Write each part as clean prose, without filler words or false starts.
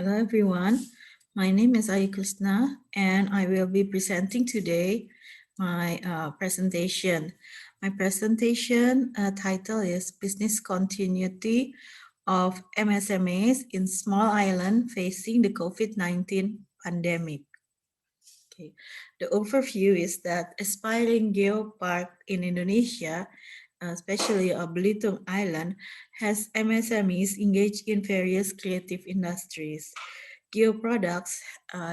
Hello everyone, my name is Ayu Krishna and I will be presenting today my presentation. My presentation title is Business Continuity of MSMEs in Small Island Facing the COVID-19 Pandemic. Okay. The overview is that aspiring geopark in Indonesia, especially Belitung Island, has MSMEs engaged in various creative industries. Geoproducts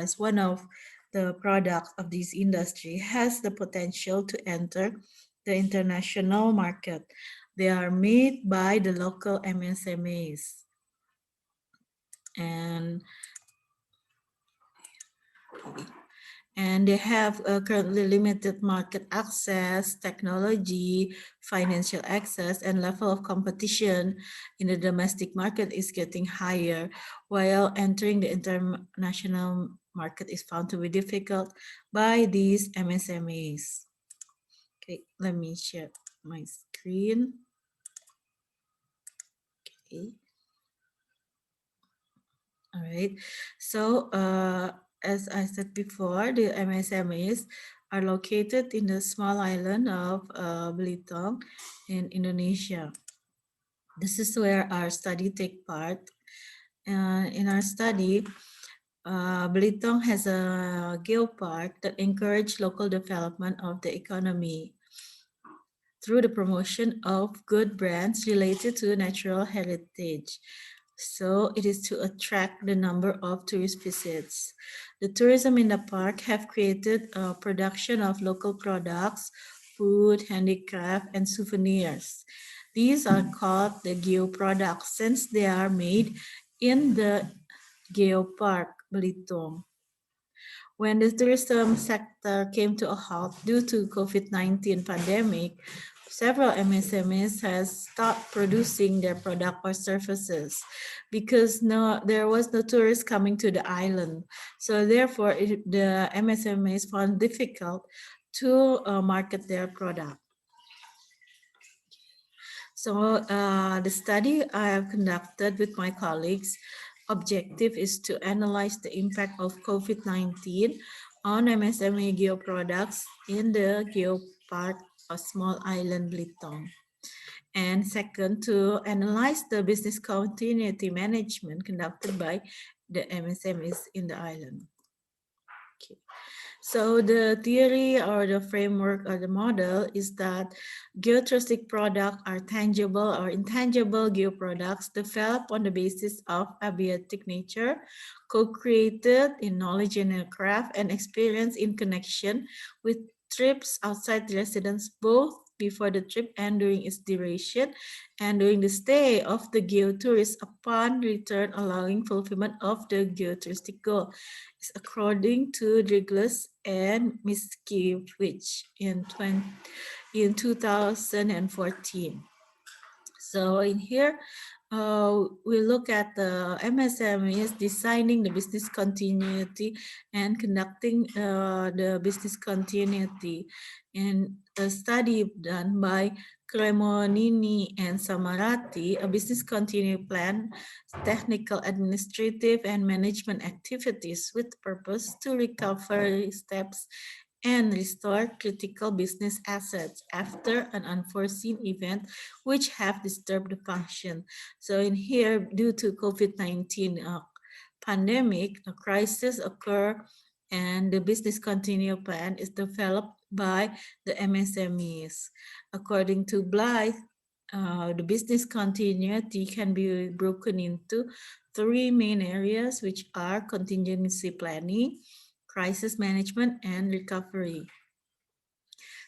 is one of the products of this industry, has the potential to enter the international market. They are made by the local MSMEs. And they have currently limited market access, technology, financial access, and level of competition in the domestic market is getting higher, while entering the international market is found to be difficult by these MSMEs. Okay, let me share my screen. Okay. All right, so as I said before, the MSMEs are located in the small island of Belitung in Indonesia. This is where our study take part. In our study, Belitung has a geopark that encourages local development of the economy through the promotion of good brands related to natural heritage. So it is to attract the number of tourist visits. The tourism in the park have created a production of local products, food, handicraft, and souvenirs. These are called the geo products since they are made in the geopark Belitung. When the tourism sector came to a halt due to COVID-19 pandemic, several MSMEs has stopped producing their product or services because there was no tourists coming to the island. So therefore, the MSMEs found difficult to market their product. So the study I have conducted with my colleagues objective is to analyze the impact of COVID-19 on MSME geoproducts in the geopark of small island Belitung. And second, to analyze the business continuity management conducted by the MSMEs in the island. Okay. So the theory or the framework or the model is that geotouristic products are tangible or intangible geoproducts developed on the basis of abiotic nature, co-created in knowledge and craft and experience in connection with trips outside the residence, both before the trip and during its duration, and during the stay of the geotourist upon return, allowing fulfillment of the geotouristic goal. It's according to Douglas and Miskiewicz in 2014. So in here, we look at the MSMEs designing the business continuity and conducting the business continuity in a study done by Cremonini and Samarati, a business continuity plan, technical, administrative, and management activities with purpose to recover steps and restore critical business assets after an unforeseen event which have disturbed the function. So in here, due to COVID-19 pandemic, a crisis occur and the business continuity plan is developed by the MSMEs. According to Blythe, the business continuity can be broken into three main areas, which are contingency planning, crisis management, and recovery.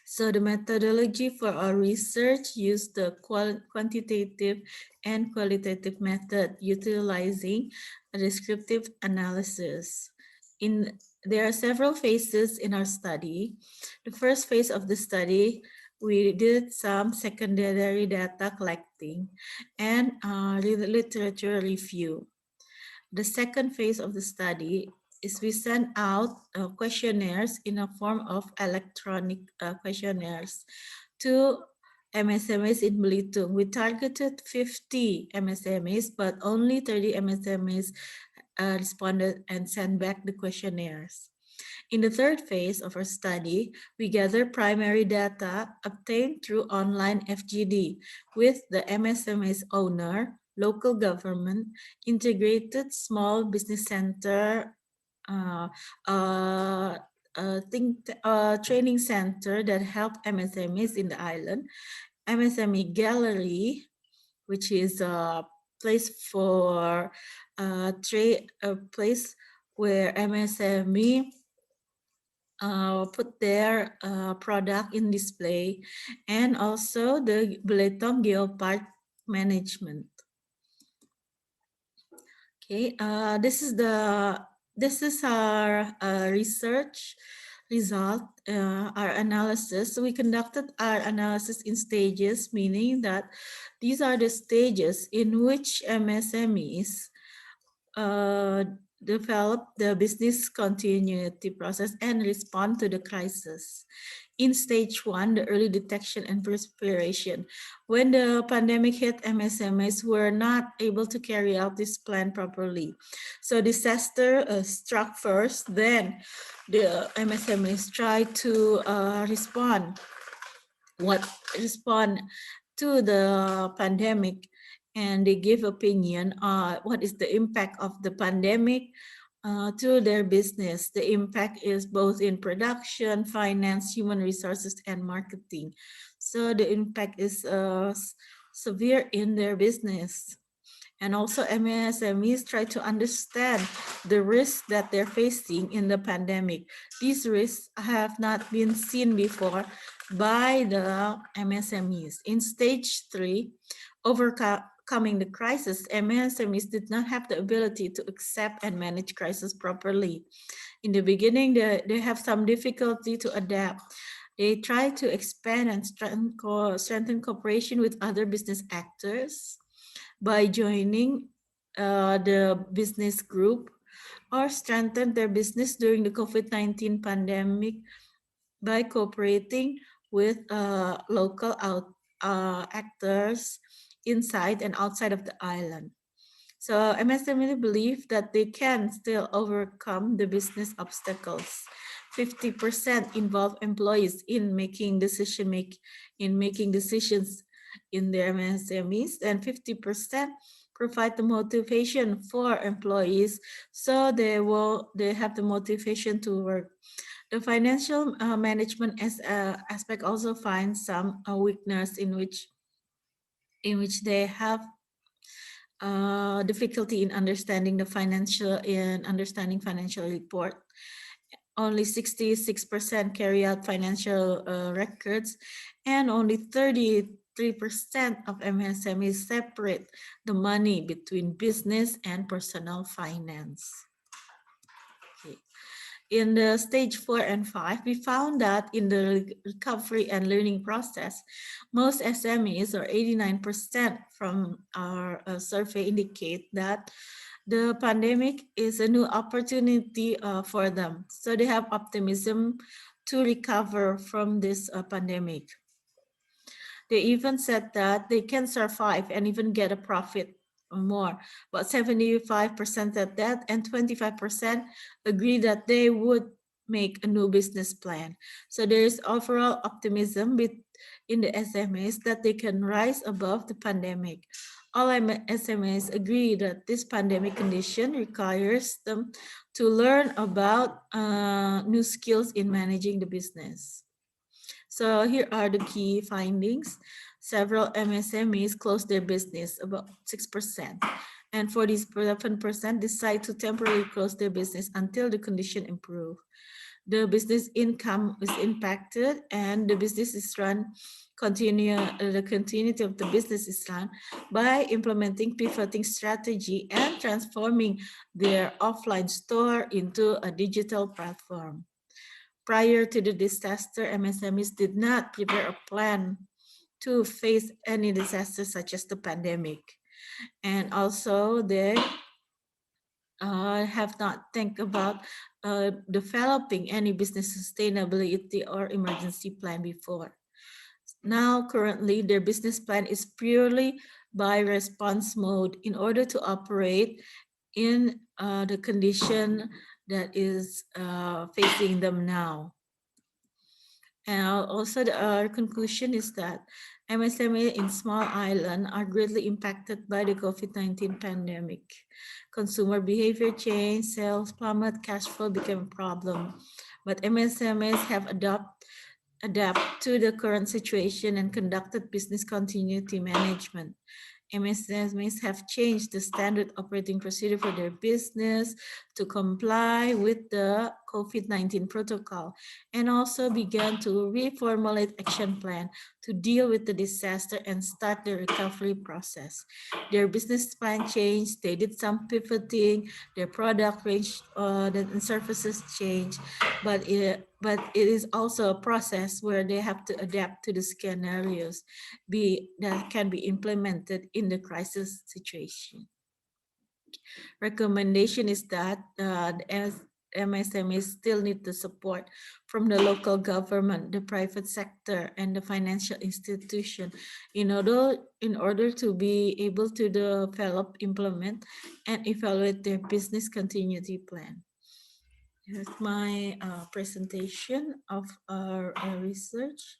So the methodology for our research used the quantitative and qualitative method utilizing a descriptive analysis. There are several phases in our study. The first phase of the study, we did some secondary data collecting and literature review. The second phase of the study is we sent out questionnaires in a form of electronic questionnaires to MSMEs in Belitung. We targeted 50 MSMEs, but only 30 MSMEs responded and sent back the questionnaires. In the third phase of our study, we gather primary data obtained through online FGD with the MSME's owner, local government, integrated small business center, uh, uh, training center that help MSMEs in the island, MSME gallery, which is a place for a place where MSME put their product in display, and also the Beletong Geopark management. Okay, this is our research result, our analysis. So we conducted our analysis in stages, meaning that these are the stages in which MSMEs develop the business continuity process and respond to the crisis. In stage 1, the early detection and preparation. When the pandemic hit, MSMEs were not able to carry out this plan properly. So disaster struck first, then the MSMEs tried to respond to the pandemic, and they give opinion on what is the impact of the pandemic to their business. The impact is both in production, finance, human resources, and marketing. So the impact is severe in their business. And also MSMEs try to understand the risks that they're facing in the pandemic. These risks have not been seen before by the MSMEs. In stage 3, overcoming the crisis, MSMEs did not have the ability to accept and manage crisis properly. In the beginning, they have some difficulty to adapt. They try to expand and strengthen cooperation with other business actors by joining the business group, or strengthen their business during the COVID-19 pandemic by cooperating with local actors inside and outside of the island. So MSME believe that they can still overcome the business obstacles. 50% involve employees in making decisions in their MSMEs, and 50% provide the motivation for employees, so they have the motivation to work. The financial management aspect also finds some weakness in which they have difficulty in understanding financial report. Only 66% carry out financial records, and only 33% of MSMEs separate the money between business and personal finance. Okay. In the stage 4 and 5, we found that in the recovery and learning process, most SMEs, or 89% from our survey, indicate that the pandemic is a new opportunity for them. So they have optimism to recover from this pandemic. They even said that they can survive and even get a profit or more. But 75% said that, and 25% agree that they would make a new business plan. So there is overall optimism in the SMEs that they can rise above the pandemic. All SMEs agree that this pandemic condition requires them to learn about new skills in managing the business. So here are the key findings. Several MSMEs closed their business, about 6%, and 47% decide to temporarily close their business until the condition improve. The business income is impacted, and the business is run the continuity of the business is run by implementing pivoting strategy and transforming their offline store into a digital platform. Prior to the disaster, MSMEs did not prepare a plan to face any disaster such as the pandemic. And also they have not think about developing any business sustainability or emergency plan before. Now, currently, their business plan is purely by response mode in order to operate in the condition that is facing them now. And also, our conclusion is that MSME in small island are greatly impacted by the COVID-19 pandemic. Consumer behavior changed, sales plummet, cash flow became a problem. But MSMEs have adapt to the current situation and conducted business continuity management. MSMEs have changed the standard operating procedure for their business to comply with the COVID-19 protocol and also began to reformulate action plan to deal with the disaster and start the recovery process. Their business plan changed, they did some pivoting, their product range and services changed, but it is also a process where they have to adapt to the scenarios that can be implemented in the crisis situation. Recommendation is that the MSMEs still need the support from the local government, the private sector, and the financial institution in order to be able to develop, implement, and evaluate their business continuity plan. Here's my presentation of our research.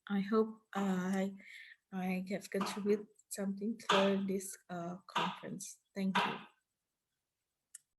I hope I have contributed something for this conference. Thank you.